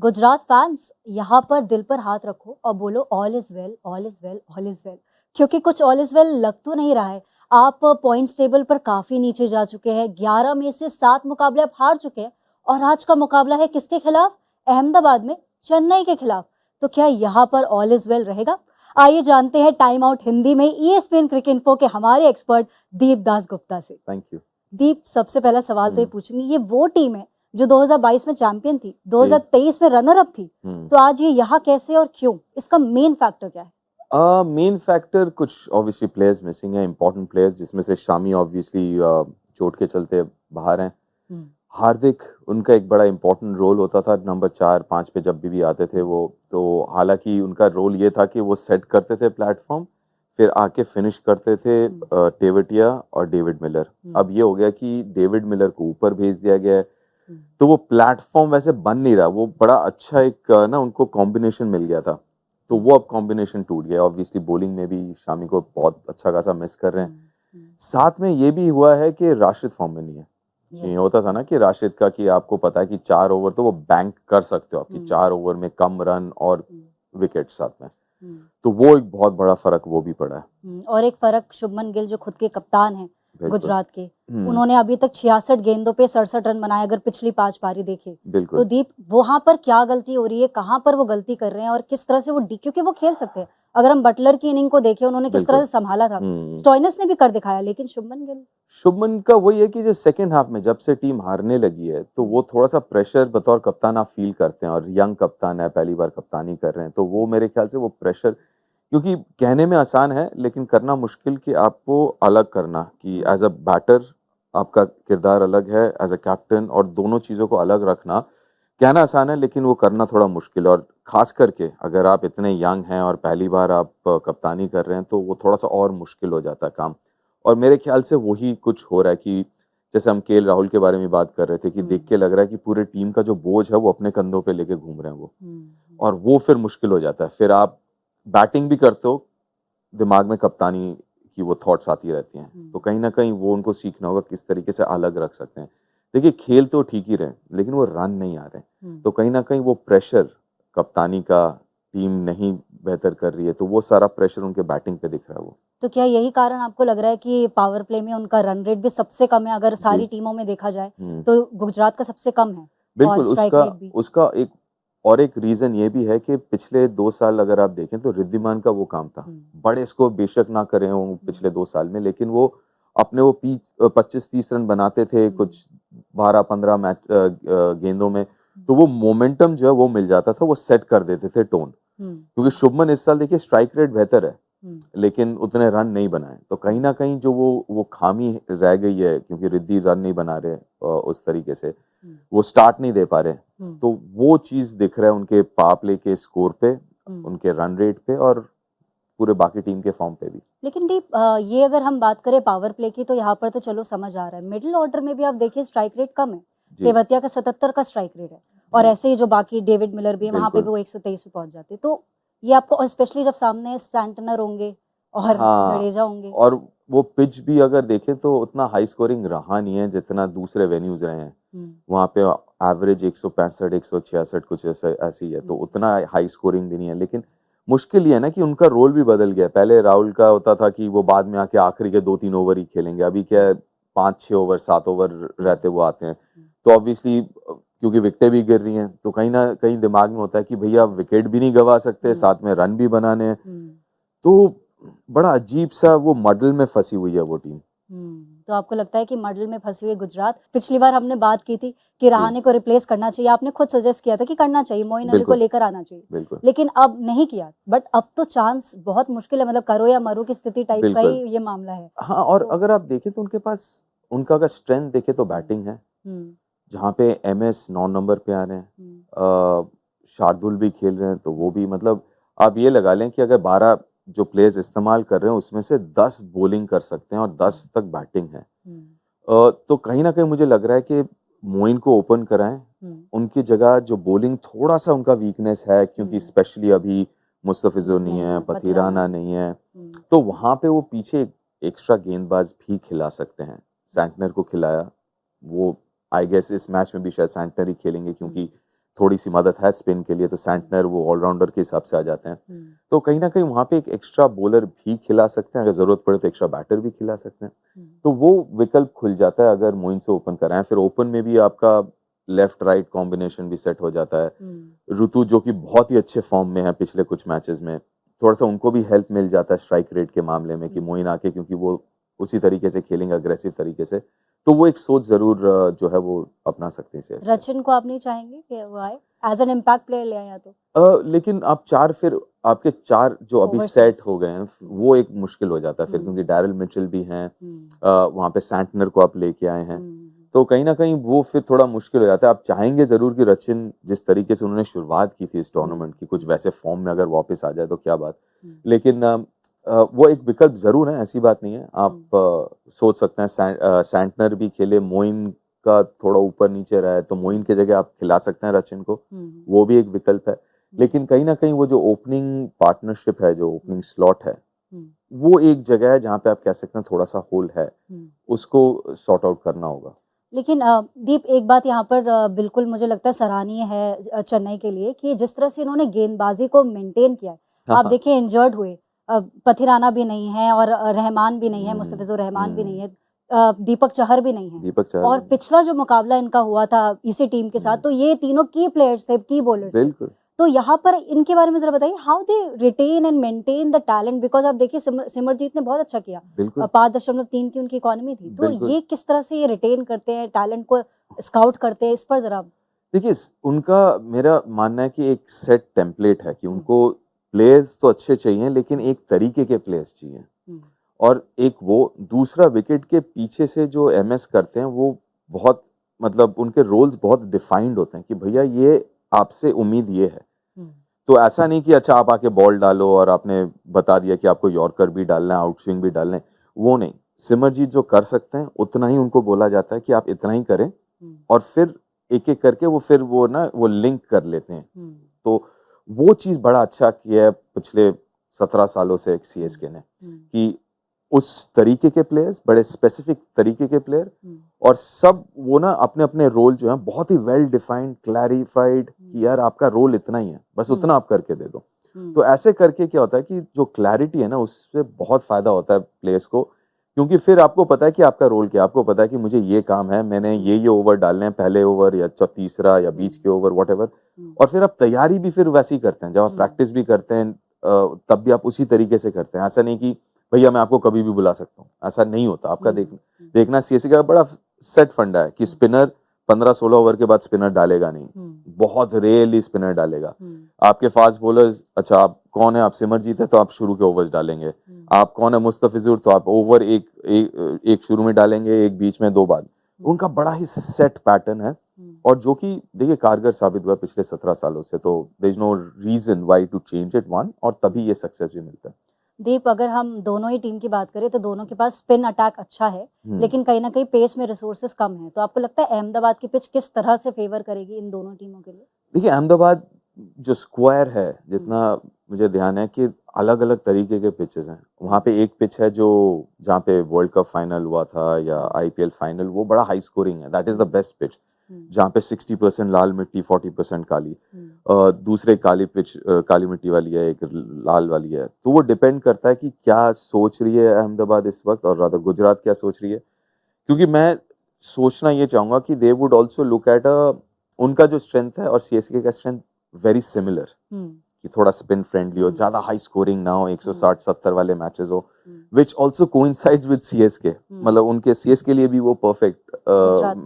Gujarat fans यहाँ पर दिल पर हाथ रखो और बोलो all is well, all is well, all is well, क्योंकि कुछ ऑल इज वेल लग तो नहीं रहा है। आप पॉइंट्स टेबल पर काफी नीचे जा चुके हैं, 11 में से 7 मुकाबले आप हार चुके हैं और आज का मुकाबला है किसके खिलाफ? अहमदाबाद में चेन्नई के खिलाफ। तो क्या यहाँ पर ऑल इज वेल रहेगा? आइए जानते हैं टाइम आउट हिंदी में ईएसपीएन क्रिकेट इन्फो के हमारे एक्सपर्ट दीप दास गुप्ता से। Thank you. दीप, सबसे पहला सवाल तो ये पूछूंगी, ये वो टीम है जो 2022 में चैंपियन थी, 2023 में रनर अप थी, तो आज ये यहाँ कैसे और क्यों? इसका मेन फैक्टर क्या है? मेन फैक्टर कुछ ऑब्वियसली प्लेयर्स मिसिंग है, इंपॉर्टेंट प्लेयर्स, जिसमें से शामी ऑब्वियसली चोट के चलते बाहर हैं। हार्दिक, उनका एक बड़ा इंपॉर्टेंट रोल होता था नंबर 4-5 पे जब भी आते थे वो, तो हालांकि उनका रोल ये था कि वो सेट करते थे प्लेटफॉर्म, फिर आके फिनिश करते थे टेवटिया और डेविड मिलर। अब ये हो गया कि डेविड मिलर को ऊपर भेज दिया गया है, तो वो प्लेटफॉर्म वैसे बन नहीं रहा। वो बड़ा अच्छा एक ना उनको कॉम्बिनेशन मिल गया था, तो वो अब कॉम्बिनेशन टूट गया। ऑब्वियसली बॉलिंग में भी शामी को बहुत अच्छा खासा मिस कर रहे हैं। साथ में ये भी हुआ है कि राशिद फॉर्म में नहीं है। ये होता था ना कि राशिद का, कि आपको पता है कि 4 ओवर तो वो बैंक कर सकते हो, आपकी 4 ओवर में कम रन और विकेट साथ में, तो वो एक बहुत बड़ा फर्क वो भी पड़ा है। और एक फर्क शुभमन गिल जो खुद के कप्तान हैं गुजरात के, उन्होंने अभी तक 66 गेंदों पे 67 रन बनाए अगर पिछली 5 पारी देखे। तो दीप, वहां पर क्या गलती हो रही है, कहां पर वो गलती कर रहे हैं और किस तरह से वो क्योंकि वो खेल सकते हैं। अगर हम बटलर की इनिंग को देखें, उन्होंने किस तरह से संभाला था, स्टोइनिस ने भी कर दिखाया, लेकिन शुभमन का वही है कि जो सेकंड हाफ में जब से टीम हारने लगी है, तो वो थोड़ा सा प्रेशर बतौर कप्तान आप फील करते हैं, और यंग कप्तान है, पहली बार कप्तानी कर रहे हैं, तो वो मेरे ख्याल से वो प्रेशर, क्योंकि कहने में आसान है लेकिन करना मुश्किल कि आपको अलग करना, कि एज अ बैटर आपका किरदार अलग है, एज अ कैप्टन, और दोनों चीज़ों को अलग रखना कहना आसान है लेकिन वो करना थोड़ा मुश्किल है। और खास करके अगर आप इतने यंग हैं और पहली बार आप कप्तानी कर रहे हैं, तो वो थोड़ा सा और मुश्किल हो जाता है काम। और मेरे ख्याल से वही कुछ हो रहा है कि जैसे हम केएल राहुल के बारे में बात कर रहे थे, कि देख के लग रहा है कि पूरे टीम का जो बोझ है वो अपने कंधों पे लेके घूम रहे हैं वो, और वो फिर मुश्किल हो जाता है। फिर आप बैटिंग भी करते हो, दिमाग में कप्तानी की वो थॉट्स आती रहती हैं, तो कहीं ना कहीं वो उनको सीखना होगा किस तरीके से अलग रख सकते हैं। देखिए, खेल तो ठीक ही रहे लेकिन वो रन नहीं आ रहे, तो कहीं ना कहीं वो प्रेशर कप्तानी का, टीम नहीं बेहतर कर रही है, तो वो सारा प्रेशर उनके बैटिंग पे दिख रहा है वो। तो क्या यही कारण आपको लग रहा है कि पावर प्ले में उनका रन रेट भी सबसे कम है? अगर सारी टीमों में देखा जाए तो गुजरात का सबसे कम है। बिल्कुल, उसका एक रीजन ये भी है कि पिछले 2 साल अगर आप देखें तो रिद्धिमान का वो काम था, बड़े स्कोर बेशक ना करे हों पिछले 2 साल में, लेकिन वो अपने वो 25-30 रन बनाते थे कुछ 12-15 मैच गेंदों में, तो वो मोमेंटम जो है वो मिल जाता था, वो सेट कर देते थे टोन। क्योंकि शुभमन इस साल देखिए स्ट्राइक रेट बेहतर है लेकिन उतने रन नहीं बनाए, तो कहीं ना कहीं जो वो खामी रह गई है, क्योंकि रिद्धि रन नहीं बना रहे उस तरीके से, वो स्टार्ट नहीं दे पा रहे, तो वो चीज दिख रहा है उनके पावर प्ले के स्कोर पे, उनके रन रेट पे, और पूरे बाकी टीम के फॉर्म पे भी। लेकिन दीप, ये अगर हम बात करें पावर प्ले की, तो यहाँ पर तो चलो समझ आ रहा है, मिडिल ऑर्डर में भी आप देखिए स्ट्राइक रेट कम है। तेवतिया का 77 का स्ट्राइक रेट है, और ऐसे ही जो बाकी डेविड मिलर भी है वहां पे भी वो 123 पे पहुंच जाते, तो ये आपको, स्पेशली जब सामने सैंटनर होंगे और जडेजा होंगे, और वो पिच भी अगर देखें तो उतना हाई स्कोरिंग रहा नहीं है जितना दूसरे वेन्यूज रहे हैं। वहां पे एवरेज 165 166 कुछ ऐसी है, तो उतना हाई स्कोरिंग भी नहीं है। लेकिन मुश्किल ये है ना कि उनका रोल भी बदल गया। पहले राहुल का होता था कि वो बाद में आके आखिरी के 2-3 ओवर ही खेलेंगे, अभी क्या है 5-6 ओवर 7 ओवर रहते वो आते हैं, तो ऑब्वियसली क्योंकि विकेटें भी गिर रही हैं, तो कहीं ना कहीं दिमाग में होता है कि भैया विकेट भी नहीं गवा सकते, साथ में रन भी बनाने हैं, तो बड़ा अजीब सा वो मॉडल में फंसी हुई है वो टीम। तो आपको लगता है कि मॉडल में फंसी हुई गुजरात? पिछली बार हमने बात की थी कि रहाणे को रिप्लेस करना चाहिए, आपने खुद सजेस्ट किया था कि करना चाहिए, मोइन अली को लेकर आना चाहिए, लेकिन अब नहीं किया। बट अब तो चांस बहुत मुश्किल है, मतलब करो या मरो की स्थिति टाइप का ही ये मामला है। हाँ, और तो अगर आप देखें तो उनके पास, उनका अगर स्ट्रेंथ देखे तो बैटिंग है, जहाँ पे एमएस 9 नंबर पे आ रहे हैं, शार्दुल भी खेल रहे हैं, तो वो भी, मतलब आप ये लगा लें कि अगर 12 जो प्लेयर्स इस्तेमाल कर रहे हैं उसमें से 10 बॉलिंग कर सकते हैं और 10 तक बैटिंग है, तो कहीं ना कहीं मुझे लग रहा है कि मोइन को ओपन कराएं, उनकी जगह जो बॉलिंग थोड़ा सा उनका वीकनेस है, क्योंकि स्पेशली अभी मुस्तफिजुर नहीं है, पथिराना नहीं है, तो वहां पे वो पीछे एक्स्ट्रा गेंदबाज भी खिला सकते हैं। सैंटनर को खिलाया, वो आई गेस इस मैच में भी शायद सैंटनर ही खेलेंगे, क्योंकि थोड़ी सी मदद है स्पिन के लिए, तो सैंटनर वो ऑलराउंडर के हिसाब से आ जाते हैं। तो कहीं ना कहीं वहाँ पे एक एक्स्ट्रा बॉलर भी खिला सकते हैं, अगर ज़रूरत पड़े तो एक्स्ट्रा बैटर भी खिला सकते हैं। तो वो विकल्प खुल जाता है अगर मोइन से ओपन कराएं। फिर ओपन में भी आपका लेफ्ट राइट कॉम्बिनेशन भी सेट हो जाता है। ऋतु जो कि बहुत ही अच्छे फॉर्म में है पिछले कुछ मैचेस में, थोड़ा सा उनको भी हेल्प मिल जाता है स्ट्राइक रेट के मामले में कि मोइन आके, क्योंकि वो उसी तरीके से खेलेंगे अग्रेसिव तरीके से, तो वो एक सोच जरूर जो है वो अपना सकते हैं CSK। रचिन को आप नहीं चाहेंगे कि वो आए एज एन इम्पैक्ट प्लेयर ले आए या तो? लेकिन आप चार, फिर आपके चार जो अभी Overseas। सेट हो गए हैं वो एक मुश्किल हो जाता है फिर, क्योंकि डैरिल मिचेल भी हैं, वहाँ पे सैंटनर को आप लेके आए हैं, तो कहीं ना कहीं वो फिर थोड़ा मुश्किल हो जाता है। आप चाहेंगे जरूर कि रचिन जिस तरीके से उन्होंने शुरुआत की थी इस टूर्नामेंट की, कुछ वैसे फॉर्म में अगर वापस आ जाए तो क्या बात। लेकिन वो एक विकल्प जरूर है, ऐसी बात नहीं है। आप सोच सकते हैं सैंटनर भी खेले, मोइन का थोड़ा ऊपर नीचे रहा है तो मोइन की जगह आप खिला सकते हैं रचिन को, वो भी एक विकल्प है। लेकिन कहीं ना कहीं वो जो ओपनिंग पार्टनरशिप है, जो ओपनिंग स्लॉट है, वो एक जगह है जहाँ पे आप कह सकते हैं थोड़ा सा होल है, उसको सॉर्ट आउट करना होगा। लेकिन दीप, एक बात यहाँ पर बिल्कुल मुझे लगता है सराहनीय है चेन्नई के लिए कि जिस तरह से इन्होंने गेंदबाजी को मेंटेन किया है। आप देखिए इंजर्ड हुए, पथिराना भी नहीं है और रहमान भी नहीं है, मुस्तफिजुर रहमान भी नहीं है, दीपक चहर भी नहीं है, और पिछला जो मुकाबला इनका हुआ था इसी टीम के साथ, तो ये तीनों की प्लेयर्स थे, की बॉलर्स थे। तो यहाँ पर इनके बारे में जरा बताइए, how they retain and maintain the talent, because आप देखिए सिमरजीत ने बहुत अच्छा किया, 5.3 की उनकी इकोनॉमी थी, तो ये किस तरह से ये रिटेन करते हैं टैलेंट को, स्काउट करते हैं, इस पर जरा देखिए। उनका मेरा मानना है कि एक सेट टेम्पलेट है कि उनको प्लेयर्स तो अच्छे चाहिए, लेकिन एक तरीके के प्लेयर्स चाहिए, और एक वो दूसरा विकेट के पीछे से जो MS करते हैं वो बहुत, मतलब उनके रोल्स बहुत डिफाइंड होते हैं कि भैया ये आपसे उम्मीद ये है। तो ऐसा नहीं कि अच्छा आप आके बॉल डालो और आपने बता दिया कि आपको यॉर्कर भी डालना है, आउट स्विंग भी डालना है, वो नहीं। सिमरजीत जो कर सकते हैं उतना ही उनको बोला जाता है कि आप इतना ही करें, और फिर एक एक करके वो फिर वो ना वो लिंक कर लेते हैं। तो वो चीज बड़ा अच्छा किया है पिछले 17 सालों से CSK ने, कि उस तरीके के प्लेयर्स, बड़े स्पेसिफिक तरीके के प्लेयर, और सब वो ना अपने अपने रोल जो है बहुत ही वेल डिफाइंड, क्लैरिफाइड, कि यार आपका रोल इतना ही है, बस उतना आप करके दे दो। तो ऐसे करके क्या होता है कि जो क्लैरिटी है ना, उससे बहुत फायदा होता है प्लेयर्स को, क्योंकि फिर आपको पता है कि आपका रोल क्या, आपको पता है कि मुझे ये काम है, मैंने ये ओवर डालने हैं, पहले ओवर या तीसरा या बीच के ओवर, व्हाटएवर, और फिर आप तैयारी भी फिर वैसी करते हैं, जब आप प्रैक्टिस भी करते हैं तब भी आप उसी तरीके से करते हैं। ऐसा नहीं कि भैया मैं आपको कभी भी बुला सकता हूँ, ऐसा नहीं होता। आपका देखना CSK का बड़ा सेट फंडा है कि स्पिनर 15-16 ओवर के बाद स्पिनर डालेगा नहीं, बहुत रेयरली स्पिनर डालेगा। आपके फास्ट बॉलर्स, अच्छा आप कौन है, आप सिमरजीत है तो आप शुरू के ओवर्स डालेंगे, आप कौन है मुस्तफिजुर, तो आप ओवर एक शुरू में डालेंगे, एक बीच में, 2 बाद। उनका बड़ा ही सेट पैटर्न है, और जो कि देखिए कारगर साबित हुआ पिछले 17 सालों से, तो there is no reason why to change it one, और तभी ये सक्सेस भी मिलता है। दीप, अगर हम दोनों ही टीम की बात करें तो दोनों के पास स्पिन अटैक अच्छा है, लेकिन कहीं ना कहीं पेस में रिसोर्सेस कम है, तो आपको लगता है अहमदाबाद की पिच किस तरह से फेवर करेगी इन दोनों टीमों के लिए? देखिए अहमदाबाद जो स्क्वायर है, जितना मुझे ध्यान है कि अलग अलग तरीके के पिचेस हैं। वहाँ पे एक पिच है जो जहाँ पे वर्ल्ड कप फाइनल हुआ था या IPL फाइनल, वो बड़ा हाई स्कोरिंग है, that is the best pitch, जहाँ पे 60% लाल मिट्टी, 40% काली, दूसरे काली मिट्टी वाली है, एक लाल वाली है। तो वो डिपेंड करता है कि क्या सोच रही है अहमदाबाद इस वक्त, और रादर गुजरात क्या सोच रही है, क्योंकि मैं सोचना ये चाहूंगा कि they would also look at उनका जो स्ट्रेंथ है और CSK का स्ट्रेंथ वेरी सिमिलर, कि थोड़ा स्पिन फ्रेंडली हो, ज्यादा हाई स्कोरिंग ना हो, 160-70 वाले मैचेस हो, which also coincides with CSK, मतलब उनके CSK के लिए भी वो परफेक्ट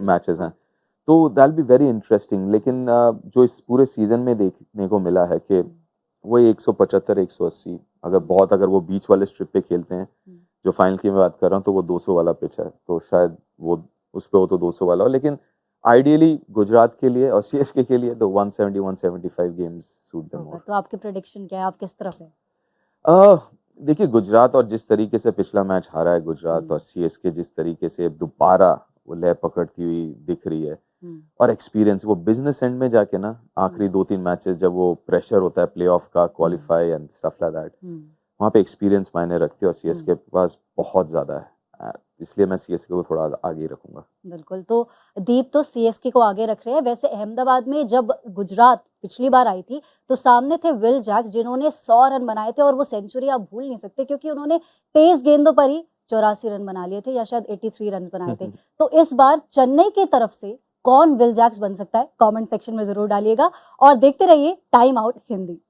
मैचेस हैं। तो that will be very interesting. लेकिन जो इस पूरे सीजन में देखने को मिला है कि वो 175-180, अगर वो बीच वाले स्ट्रिप पे खेलते हैं, जो फाइनल की मैं बात कर रहा हूँ, तो वो 200 वाला पिच है, तो शायद वो उस पे हो तो 200 वाला हो, लेकिन आइडियली गुजरात के लिए और CSK के लिए तो 170-175 गेम्स सूट देम मोर। तो आपकी प्रेडिक्शन क्या है, आप किस तरफ है? देखिए गुजरात, और जिस तरीके से पिछला मैच हारा है गुजरात, और CSK जिस तरीके से दोबारा वो लय पकड़ती हुई दिख रही है, और एक्सपीरियंस, वो बिजनेस एंड में जाके ना आखिरी 2-3 मैचेस जब वो प्रेशर होता है प्लेऑफ का, qualify and stuff like that, वहाँ पे एक्सपीरियंस मायने रखती है, और CSK के पास बहुत ज्यादा है। इसलिए मैं सीएसके को थोड़ा आगे रखूंगा। बिल्कुल, तो दीप तो सीएसके को आगे रख रहे हैं। वैसे अहमदाबाद में जब गुजरात पिछली बार आई थी, तो सामने थे विल जैक्स जिन्होंने 100 रन बनाए थे और वो सेंचुरी आप भूल नहीं सकते क्योंकि उन्होंने 23 गेंदों पर ही 84 रन बना लिए थे या शायद 83 रन बनाए थे। तो इस बार चेन्नई की तरफ से कौन विल जैक्स बन सकता है? कमेंट सेक्शन में ज़रूर डालिएगा और देखते रहिए टाइम आउट हिंदी।